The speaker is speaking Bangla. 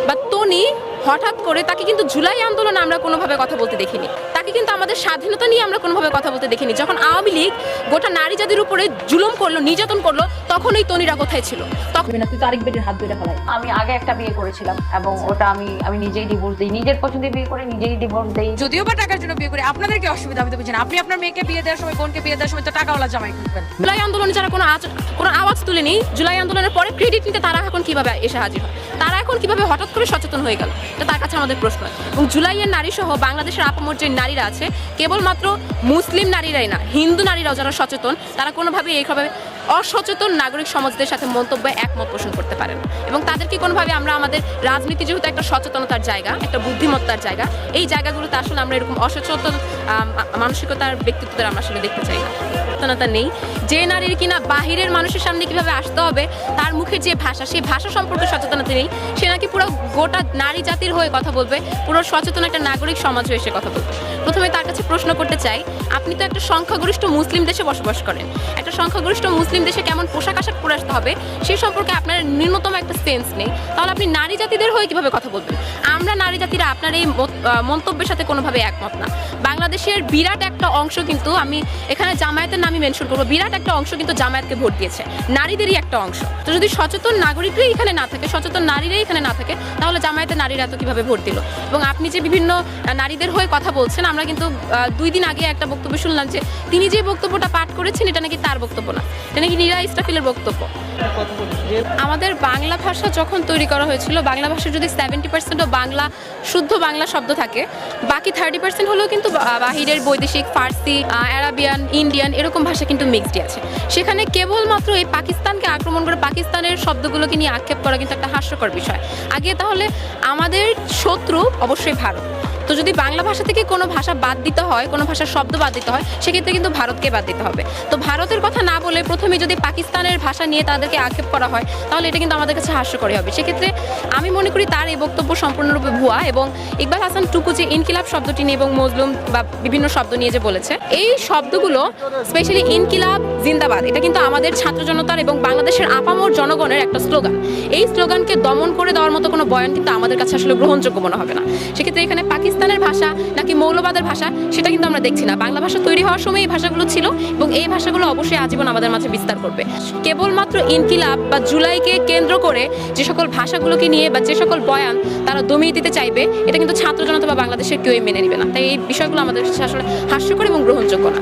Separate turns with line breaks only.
বা তনি হঠাৎ করে তাকে কিন্তু জুলাই আন্দোলনে আমরা কোনোভাবে কথা বলতে দেখিনি। তাকে কিন্তু আমাদের স্বাধীনতা নিয়ে আমরা কোনোভাবে কথা বলতে দেখিনি। যখন আওয়ামী লীগ গোটা নারী জাতির উপরে জুলুম করলো, নির্যাতন করলো, তখন এই তনিরা কোথায় ছিল? তখন
তুই তো আরেক বেটির হাত ধরে ফেলাই।
আমি আগে একটা বিয়ে করেছিলাম এবং ওটা আমি নিজেই ডিভোর্স দিই, নিজের পছন্দে বিয়ে করে নিজেই ডিভোর্স দেই।
যদিও বা টাকার জন্য বিয়ে করে, আপনাদের কি অসুবিধা? আমি তো বুঝি না। আপনি আপনার মেয়েকে বিয়ে দেওয়ার সময়, বোনকে বিয়ে দেওয়ার সময় তো টাকাওয়ালা জামাই খুঁজবেন।
জুলাই আন্দোলনে যারা কোনো আওয়াজ তুলেনি, জুলাই আন্দোলনের পরে ক্রেডিট নিতে তারা এখন কিভাবে এসে হাজির হয়? তারা এখন কিভাবে হঠাৎ করে সচেতন হয়ে গেল? এটা তার কাছে আমাদের প্রশ্ন। এবং জুলাইয়ের নারী সহ বাংলাদেশের আপামর যে নারীরা আছে, কেবলমাত্র মুসলিম নারীরাই না, হিন্দু নারীরাও যারা সচেতন, তারা কোনোভাবে এইভাবে অসচেতন নাগরিক সমাজদের সাথে মন্তব্যে একমত পোষণ করতে পারে না। এবং তাদেরকে কোনোভাবে আমরা আমাদের রাজনীতি যেহেতু একটা সচেতনতার জায়গা, একটা বুদ্ধিমত্তার জায়গা, এই জায়গাগুলোতে আসলে আমরা এরকম অসচেতন মানসিকতার ব্যক্তিত্বদের আমরা আসলে দেখতে চাই না। সচেতনতা নেই। যে নারীর কিনা বাহিরের মানুষের সামনে কিভাবে আসতে হবে, তার মুখে যে ভাষা, সেই ভাষা সম্পর্কে সচেতনতা নেই। সে নাকি পুরো গোটা নারী জাতির হয়ে কথা বলবে, পুরো সচেতন একটা নাগরিক সমাজ হয়ে এসে কথা বলবে। প্রথমে তার কাছে প্রশ্ন করতে চাই, আপনি তো একটা সংখ্যাগরিষ্ঠ মুসলিম দেশে বসবাস করেন। একটা সংখ্যাগরিষ্ঠ মুসলিম দেশে কেমন পোশাক আশাক পরে আসতে হবে সেই সম্পর্কে আপনার ন্যূনতম একটা সেন্স নেই। তাহলে আপনি নারী জাতিদের হয়ে কিভাবে কথা বলবেন? আমরা নারী জাতিরা আপনার এই মন্তব্যের সাথে কোনোভাবে একমত না। বাংলাদেশের বিরাট একটা অংশ কিন্তু, আমি এখানে জামায়াতের নামই মেনশন করবো, বিরাট একটা অংশ কিন্তু জামায়াতকে ভোট দিয়েছে, নারীদেরই একটা অংশ। তো যদি সচেতন নাগরিকরাই এখানে না থাকে, সচেতন নারীরাই এখানে না থাকে, তাহলে জামায়াতের নারীরা তো কিভাবে ভোট দিল? এবং আপনি যে বিভিন্ন নারীদের হয়ে কথা বলছেন, আমরা কিন্তু 2 দিন আগে একটা বক্তব্য শুনলাম যে তিনি যে বক্তব্যটা পাঠ করেছেন এটা নাকি তার বক্তব্য না, এটা নাকি নীরা ইসরাফিলের বক্তব্য। আমাদের বাংলা ভাষা যখন তৈরি করা হয়েছিল, বাংলা ভাষার যদি 70% বাংলা শুদ্ধ বাংলা শব্দ থাকে, বাকি 30% হলেও কিন্তু বাহিরের বৈদেশিক ফার্সি, অ্যারাবিয়ান, ইন্ডিয়ান এরকম ভাষা কিন্তু মিক্সডই আছে। সেখানে কেবলমাত্র এই পাকিস্তানকে আক্রমণ করে পাকিস্তানের শব্দগুলোকে নিয়ে আক্ষেপ করা কিন্তু একটা হাস্যকর বিষয়। আগে তাহলে আমাদের শত্রু অবশ্যই ভারত। তো যদি বাংলা ভাষা থেকে কোনো ভাষা বাদ দিতে হয়, কোনো ভাষার শব্দ বাদ দিতে হয়, সেক্ষেত্রে কিন্তু ভারতকে বাদ দিতে হবে। তো ভারতের কথা না বলে প্রথমে যদি পাকিস্তানের ভাষা নিয়ে তাদেরকে আক্ষেপ করা হয়, তাহলে এটা কিন্তু আমাদের কাছে হাস্যকরই হবে। সেক্ষেত্রে আমি মনে করি তার এই বক্তব্য সম্পূর্ণরূপে ভুয়া। এবং ইকবাল হাসান টুকু যে ইনকিলাব শব্দটি নিয়ে এবং মজলুম বা বিভিন্ন শব্দ নিয়ে যে বলেছে, এই শব্দগুলো স্পেশালি ইনকিলাব জিন্দাবাদ, এটা কিন্তু আমাদের ছাত্র জনতার এবং বাংলাদেশের আপামর জনগণের একটা স্লোগান। এই স্লোগানকে দমন করে দেওয়ার মতো কোনো বয়ান কিন্তু আমাদের কাছে আসলে গ্রহণযোগ্য মনে হবে না। সেক্ষেত্রে এখানে পাকিস্তানের ভাষা নাকি মৌলবাদের ভাষা সেটা কিন্তু আমরা দেখছি না। বাংলা ভাষা তৈরি হওয়ার সময় এই ভাষাগুলো ছিল এবং এই ভাষাগুলো অবশ্যই আজীবন আমাদের মাঝে বিস্তার করবে। কেবলমাত্র ইনকিলাব বা জুলাইকে কেন্দ্র করে যে সকল ভাষাগুলোকে নিয়ে বা যে সকল বয়ান তারা দমিয়ে দিতে চাইবে, এটা কিন্তু ছাত্র জনতা বা বাংলাদেশের কেউই মেনে নেবে না। তাই এই বিষয়গুলো আমাদের কাছে আসলে হাস্যকর এবং গ্রহণযোগ্য না।